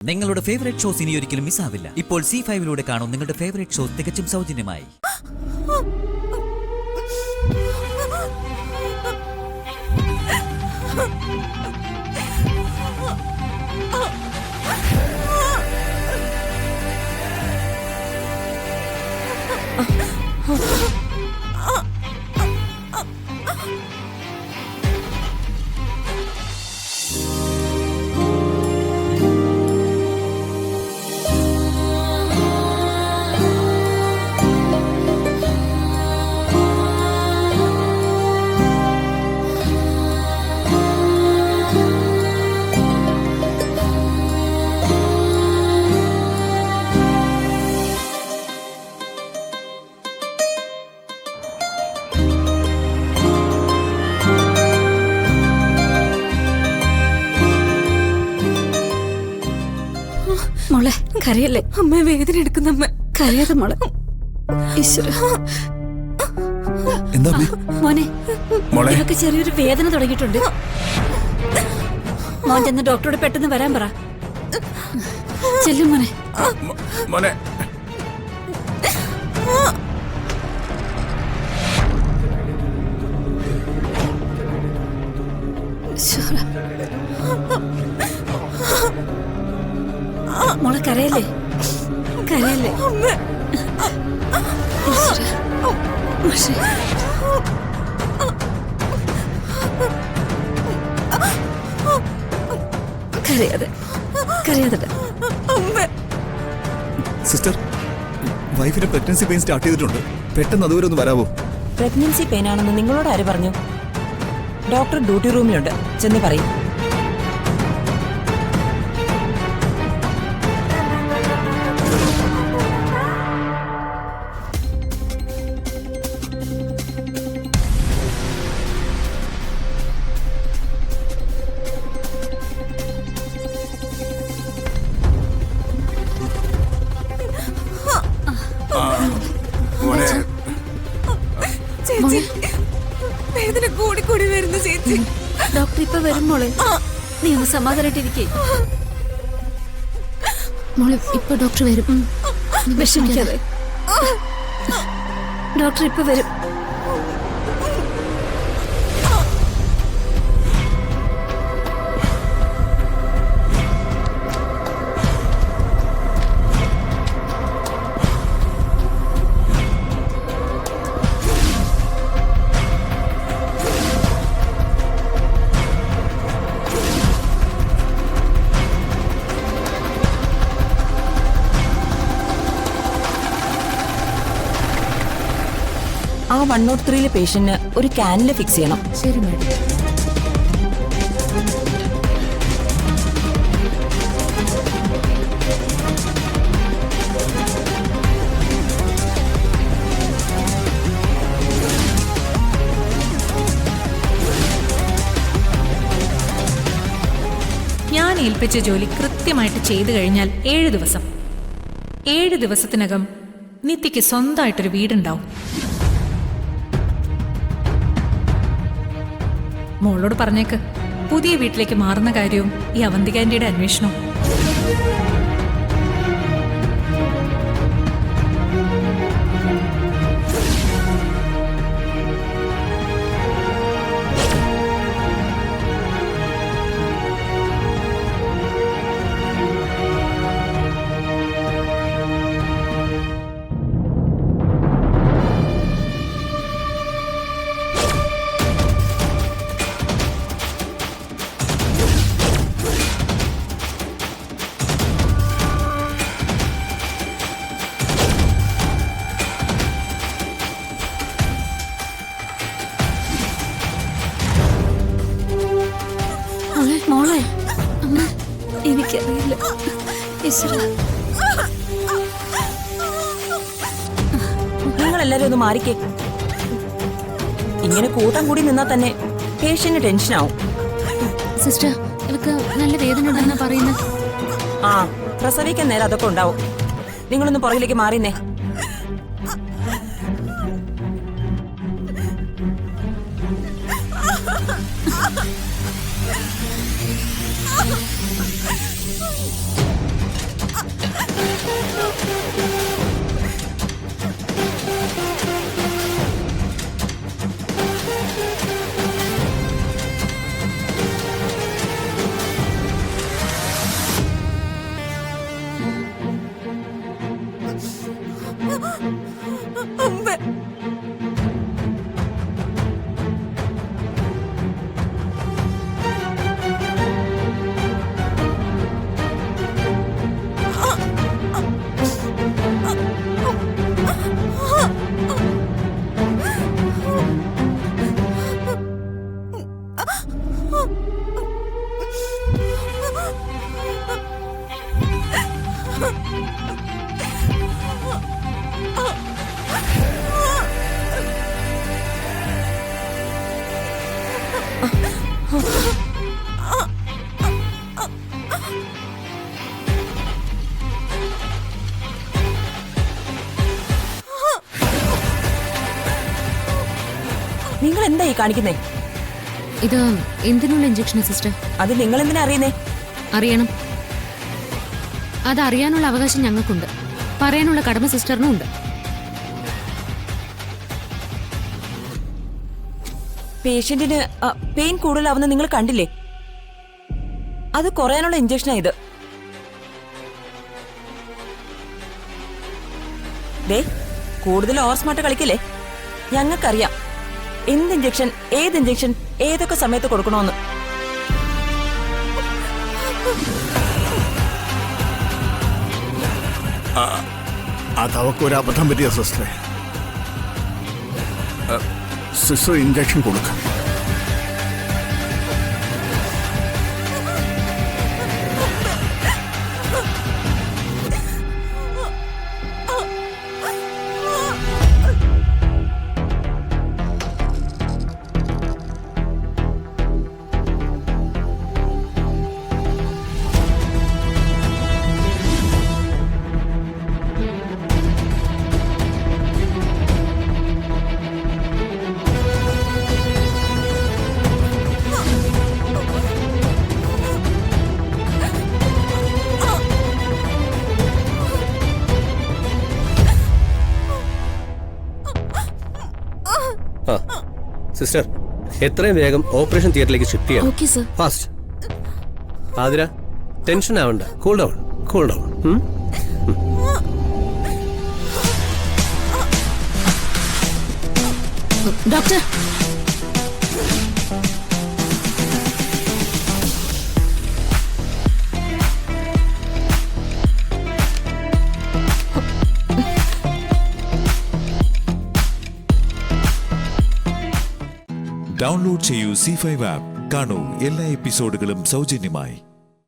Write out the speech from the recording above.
നിങ്ങളുടെ favourite shows ഇനി ഒരിക്കലും മിസ്സാവില്ല. ഇപ്പോൾ C5 കാണും നിങ്ങളുടെ ഫേവറേറ്റ് ഷോസ് തികച്ചും സൗജന്യമായി. മോളെ കരയല്ലേ, അമ്മ വേദന എടുക്കുന്ന അമ്മ കരയാതെ മോളെ. എന്താ മോനെ, ഇവർക്ക് ചെറിയൊരു വേദന തുടങ്ങിയിട്ടുണ്ട്. മോൻ ചെന്ന് ഡോക്ടറോട് പെട്ടെന്ന് വരാൻ പറ. ചെല്ലും മോനെ. മോനെ മോളെ കരയല്ലേ, കരയല്ലേ. കരയാതെ കരയാതെ. സിസ്റ്റർ, വൈഫിന് പ്രഗ്നൻസി പെയിൻ സ്റ്റാർട്ട് ചെയ്തിട്ടുണ്ട്. പെട്ടെന്ന് അതുവരെ ഒന്ന് വരാവോ? പ്രഗ്നൻസി പെയിൻ ആണെന്ന് നിങ്ങളോട് ആര് പറഞ്ഞു? ഡോക്ടർ ഡ്യൂട്ടി റൂമിലുണ്ട്, ചെന്ന് പറയും. വേദന കൂടി കൂടി വരുന്നു ചേച്ചി. ഡോക്ടർ ഇപ്പൊ വരും മോളെ, നീ ഒന്ന് സമാധാനായിട്ടിരിക്കേ. മോളെ ഇപ്പൊ ഡോക്ടർ വരും, വിഷമിക്കാതെ. ഡോക്ടർ ഇപ്പൊ വരും. ആ 103 പേഷ്യന്റിന് ഒരു ക്യാനില് ഫിക്സ് ചെയ്യണം. ശരി മാഡം. ഞാൻ ഏൽപ്പിച്ച ജോലി കൃത്യമായിട്ട് ചെയ്തു കഴിഞ്ഞാൽ 7 ദിവസം, 7 ദിവസത്തിനകം നിത്യയ്ക്ക് സ്വന്തമായിട്ടൊരു വീടുണ്ടാവും. മോളോട് പറഞ്ഞേക്ക്, പുതിയ വീട്ടിലേക്ക് മാറുന്ന കാര്യവും ഈ അവന്തിക ആന്റിയുടെ അന്വേഷണവും. മോളെ അമ്മ, എനിക്കറിയില്ല. നിങ്ങളെല്ലാരും ഒന്ന് മാറിക്കേ. ഇങ്ങനെ കൂട്ടം കൂടി നിന്നാ തന്നെ പേഷ്യന്റ് ടെൻഷനാവും. സിസ്റ്റർ, ഇവക്ക് നല്ല വേദന ഉണ്ടെന്നാ പറയുന്നത്. ആ, പ്രസവിക്കാൻ നേരം അതൊക്കെ ഉണ്ടാവും. നിങ്ങളൊന്ന് പുറകിലേക്ക് മാറിന്നേ. നിങ്ങൾ എന്താ ഈ കാണിക്കുന്നേ? ഇത് എന്തിനുള്ള ഇഞ്ചക്ഷൻ സിസ്റ്റർ? അത് നിങ്ങൾ എന്തിനാ അറിയുന്നേ? അറിയണം. അതറിയാനുള്ള അവകാശം ഞങ്ങൾക്കുണ്ട്, പറയാനുള്ള കടമ സിസ്റ്ററിനും ഉണ്ട്. പേഷ്യന്റിന് പെയിൻ കൂടുതലാവുന്ന നിങ്ങൾ കണ്ടില്ലേ? അത് കുറയാനുള്ള ഇഞ്ചക്ഷനാ ഇത്. ദേ, കൂടുതൽ ഓവർ സ്മാർട്ട് കളിക്കില്ലേ? ഞങ്ങൾക്കറിയാം എന്ത് ഇഞ്ചക്ഷൻ, ഏത് ഇഞ്ചക്ഷൻ, ഏതൊക്കെ സമയത്ത് കൊടുക്കണോന്ന്. അതവക്കൊരു അബദ്ധം പറ്റിയ സിസ്റ്ററെ. സിസ്റ്റർ ഇഞ്ചക്ഷൻ കൊടുക്കാം. സിസ്റ്റർ, എത്രയും വേഗം ഓപ്പറേഷൻ തിയേറ്ററിലേക്ക് ഷിഫ്റ്റ് ചെയ്യാം. Okay sir. Fast. Athira, tension ആവണ്ട. Cool down, cool down. Doctor, download ചെയ്യൂ C5 ആപ്പ്. കാണൂ എല്ലാ എപ്പിസോഡുകളും സൗജന്യമായി.